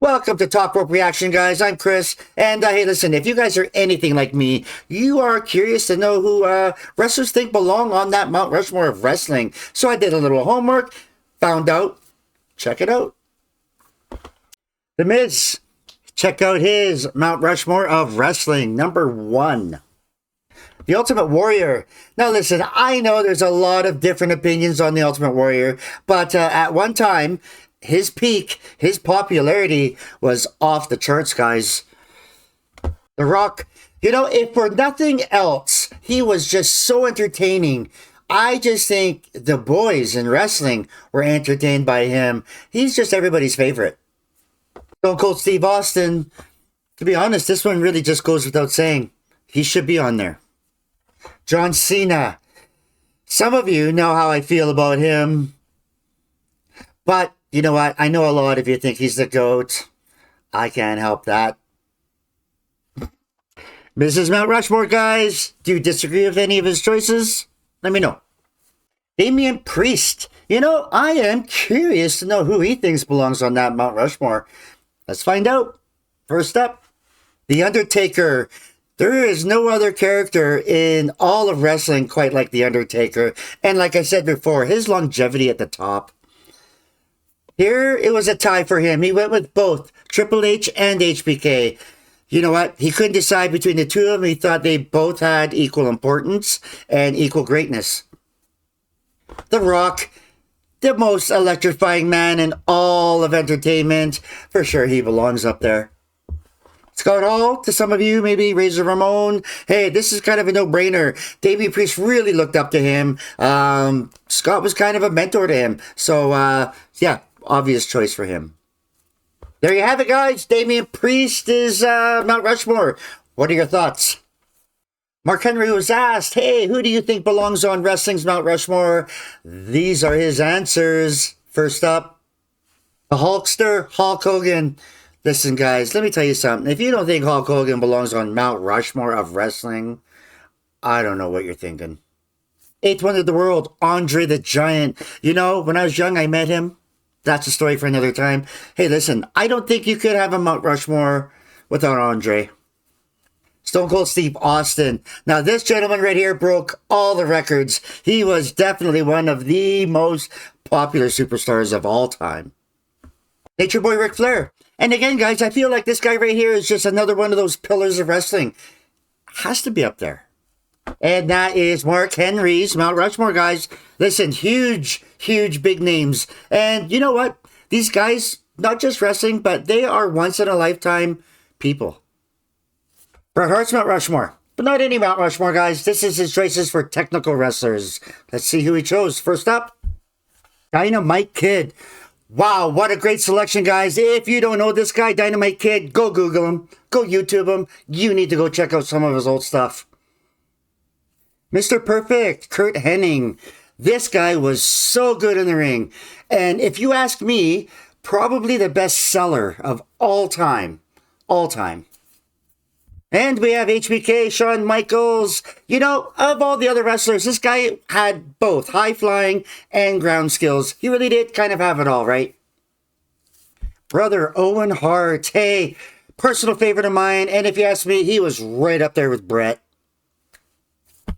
Welcome to Top Rope Reaction, guys. I'm Chris, and hey, listen, if you guys are anything like me, you are curious to know who wrestlers think belong on that Mount Rushmore of wrestling. So I did a little homework, found out. Check it out. The Miz. Check out his Mount Rushmore of wrestling. Number 1. The Ultimate Warrior. Now listen, I know there's a lot of different opinions on the Ultimate Warrior, but at one time, his peak, his popularity was off the charts, guys. The Rock, if for nothing else, he was just so entertaining. I just think the boys in wrestling were entertained by him. He's just everybody's favorite. Stone Cold Steve Austin, to be honest, this one really just goes without saying. He should be on there. John Cena. Some of you know how I feel about him, but you know what? I know a lot of you think he's the GOAT. I can't help that. Mrs. Mount Rushmore, guys, do you disagree with any of his choices? Let me know. Damian Priest. I am curious to know who he thinks belongs on that Mount Rushmore. Let's find out. First up, The Undertaker. There is no other character in all of wrestling quite like The Undertaker. And like I said before, his longevity at the top. Here, it was a tie for him. He went with both Triple H and HBK. You know what? He couldn't decide between the two of them. He thought they both had equal importance and equal greatness. The Rock, the most electrifying man in all of entertainment. For sure, he belongs up there. Scott Hall, to some of you, maybe Razor Ramon. Hey, this is kind of a no-brainer. Damian Priest really looked up to him. Scott was kind of a mentor to him. So, yeah. Obvious choice for him. There you have it, guys. Damian Priest is Mount Rushmore. What are your thoughts? Mark Henry was asked, hey, who do you think belongs on wrestling's Mount Rushmore? These are his answers. First up, the Hulkster, Hulk Hogan. Listen, guys, let me tell you something. If you don't think Hulk Hogan belongs on Mount Rushmore of wrestling, I don't know what you're thinking. Eighth wonder of the world, Andre the Giant. When I was young, I met him. That's a story for another time. Hey, listen, I don't think you could have a Mount Rushmore without Andre. Stone Cold Steve Austin. Now, this gentleman right here broke all the records. He was definitely one of the most popular superstars of all time. Nature Boy Ric Flair. And again, guys, I feel like this guy right here is just another one of those pillars of wrestling. Has to be up there. And that is Mark Henry's Mount Rushmore, guys. Listen, huge, big names. And you know what? These guys, not just wrestling, but they are once-in-a-lifetime people. Bret Hart's Mount Rushmore. But not any Mount Rushmore, guys. This is his choices for technical wrestlers. Let's see who he chose. First up, Dynamite Kid. Wow, what a great selection, guys. If you don't know this guy, Dynamite Kid, go Google him. Go YouTube him. You need to go check out some of his old stuff. Mr. Perfect, Curt Hennig. This guy was so good in the ring. And if you ask me, probably the best seller of all time. All time. And we have HBK, Shawn Michaels. Of all the other wrestlers, this guy had both high-flying and ground skills. He really did kind of have it all, right? Brother Owen Hart. Hey, personal favorite of mine. And if you ask me, he was right up there with Bret.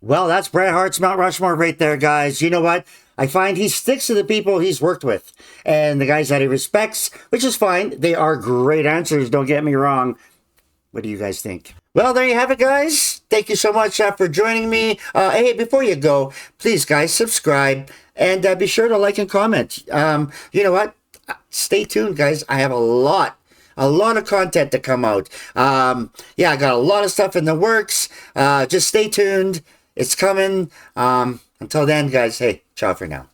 Well, that's Bret Hart's Mount Rushmore right there, guys. You know what? I find he sticks to the people he's worked with. And the guys that he respects, which is fine. They are great answers, don't get me wrong. What do you guys think? Well, there you have it, guys. Thank you so much for joining me. Hey, before you go, please, guys, subscribe. And be sure to like and comment. You know what? Stay tuned, guys. I have a lot of content to come out. Yeah, I got a lot of stuff in the works. Just stay tuned. It's coming. Until then, guys, hey, ciao for now.